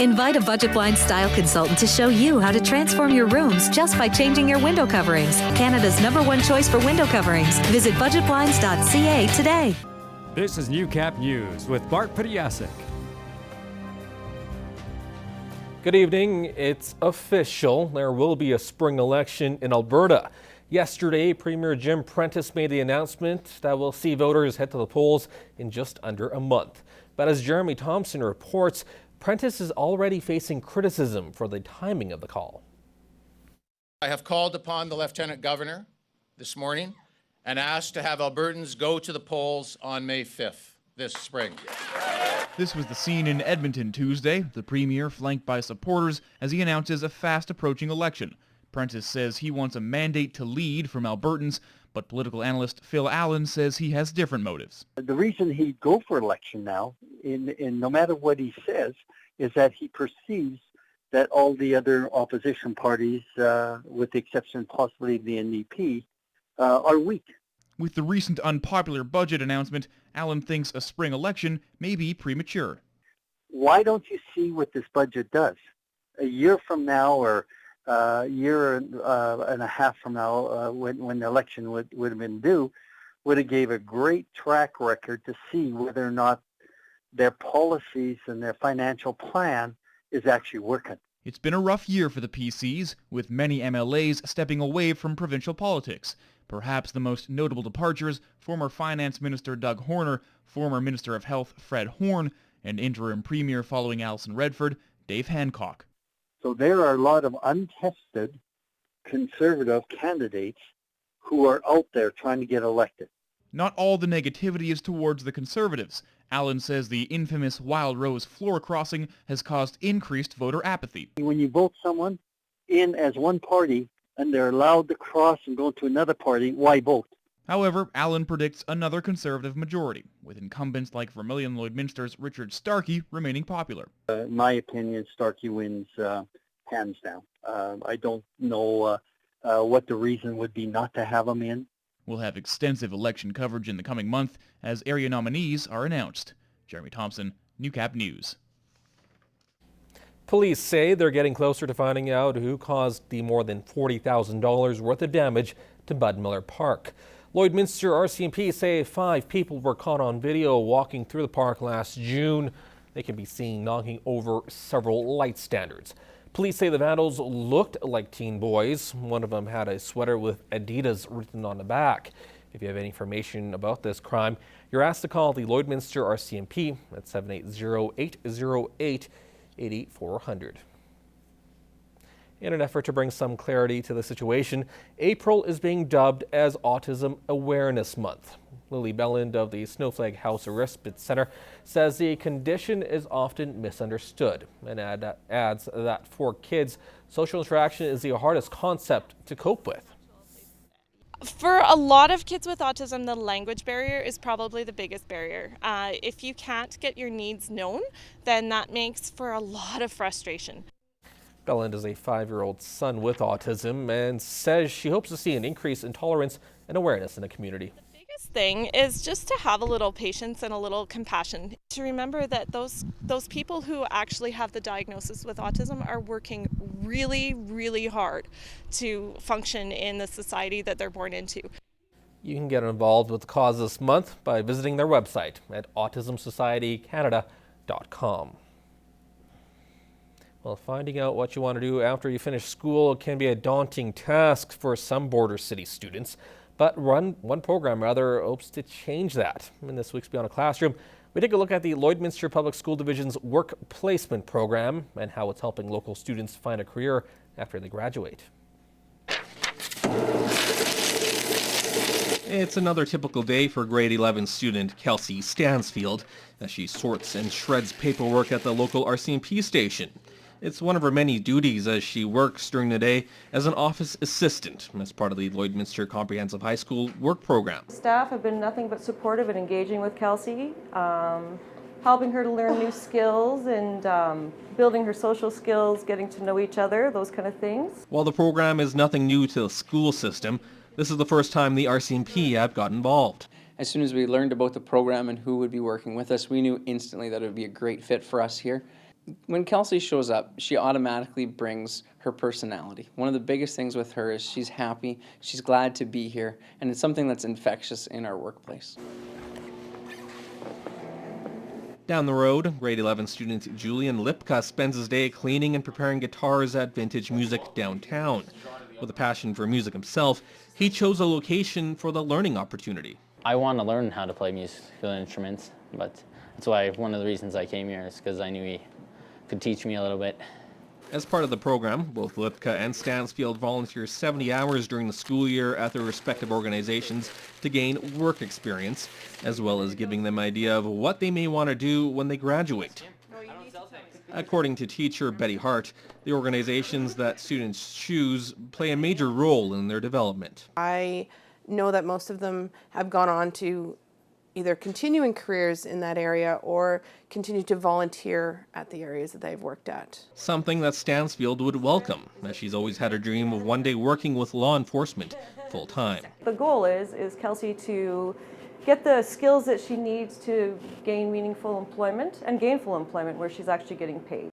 Invite a Budget Blinds style consultant to show you how to transform your rooms just by changing your window coverings. Canada's #1 choice for window coverings. Visit budgetblinds.ca today. This is Newcap News with Bart Pediasic. Good evening. It's official. There will be a spring election in Alberta. Yesterday, Premier Jim Prentice made the announcement that will see voters head to the polls in just under a month. But as Jeremy Thompson reports, Prentice is already facing criticism for the timing of the call. I have called upon the Lieutenant Governor this morning and asked to have Albertans go to the polls on May 5th this spring. This was the scene in Edmonton Tuesday, the Premier flanked by supporters as he announces a fast-approaching election. Prentice says he wants a mandate to lead from Albertans, but political analyst Phil Allen says he has different motives. The reason he'd go for election now, in no matter what he says, is that he perceives that all the other opposition parties, with the exception possibly of the NDP, are weak. With the recent unpopular budget announcement, Allen thinks a spring election may be premature. Why don't you see what this budget does? A year from now, or a year and a half from now, when the election would have been due, would have gave a great track record to see whether or not their policies and their financial plan is actually working. It's been a rough year for the PCs, with many MLAs stepping away from provincial politics. Perhaps the most notable departures, former Finance Minister Doug Horner, former Minister of Health Fred Horn, and interim Premier following Alison Redford, Dave Hancock. So there are a lot of untested conservative candidates who are out there trying to get elected. Not all the negativity is towards the Conservatives. Allen says the infamous Wild Rose floor crossing has caused increased voter apathy. When you vote someone in as one party and they're allowed to cross and go to another party, why vote? However, Allen predicts another Conservative majority, with incumbents like Vermilion Lloydminster's Richard Starkey remaining popular. In my opinion, Starkey wins hands down. I don't know what the reason would be not to have him in. We'll have extensive election coverage in the coming month as area nominees are announced. Jeremy Thompson, Newcap News. Police say they're getting closer to finding out who caused the more than $40,000 worth of damage to Bud Miller Park. Lloydminster RCMP say 5 people were caught on video walking through the park last June. They can be seen knocking over several light standards. Police say the vandals looked like teen boys. One of them had a sweater with Adidas written on the back. If you have any information about this crime, you're asked to call the Lloydminster RCMP at 780-808-8400. In an effort to bring some clarity to the situation, April is being dubbed as Autism Awareness Month. Lily Belland of the Snowflake House Respite Center says the condition is often misunderstood and adds that for kids, social interaction is the hardest concept to cope with. For a lot of kids with autism, the language barrier is probably the biggest barrier. If you can't get your needs known, then that makes for a lot of frustration. Belland is a 5-year-old son with autism and says she hopes to see an increase in tolerance and awareness in the community. The biggest thing is just to have a little patience and a little compassion. To remember that those people who actually have the diagnosis with autism are working really, really hard to function in the society that they're born into. You can get involved with the cause this month by visiting their website at autismsocietycanada.com. Well, finding out what you want to do after you finish school can be a daunting task for some border city students, but one program hopes to change that. In this week's Beyond a Classroom, we take a look at the Lloydminster Public School Division's Work Placement Program and how it's helping local students find a career after they graduate. It's another typical day for grade 11 student Kelsey Stansfield as she sorts and shreds paperwork at the local RCMP station. It's one of her many duties as she works during the day as an office assistant as part of the Lloydminster Comprehensive High School work program. Staff have been nothing but supportive and engaging with Kelsey, helping her to learn new skills and building her social skills, getting to know each other, those kind of things. While the program is nothing new to the school system, this is the first time the RCMP have got involved. As soon as we learned about the program and who would be working with us, we knew instantly that it would be a great fit for us here. When Kelsey shows up, she automatically brings her personality. One of the biggest things with her is she's happy, she's glad to be here, and it's something that's infectious in our workplace. Down the road, grade 11 student Julian Lipka spends his day cleaning and preparing guitars at Vintage Music downtown. With a passion for music himself, he chose a location for the learning opportunity. I want to learn how to play musical instruments, but that's why one of the reasons I came here is because I knew he could teach me a little bit. As part of the program, both Lipka and Stansfield volunteer 70 hours during the school year at their respective organizations to gain work experience, as well as giving them an idea of what they may want to do when they graduate. According to teacher Betty Hart, the organizations that students choose play a major role in their development. I know that most of them have gone on to either continuing careers in that area or continue to volunteer at the areas that they've worked at. Something that Stansfield would welcome, as she's always had a dream of one day working with law enforcement full-time. The goal is Kelsey to get the skills that she needs to gain meaningful employment and gainful employment where she's actually getting paid.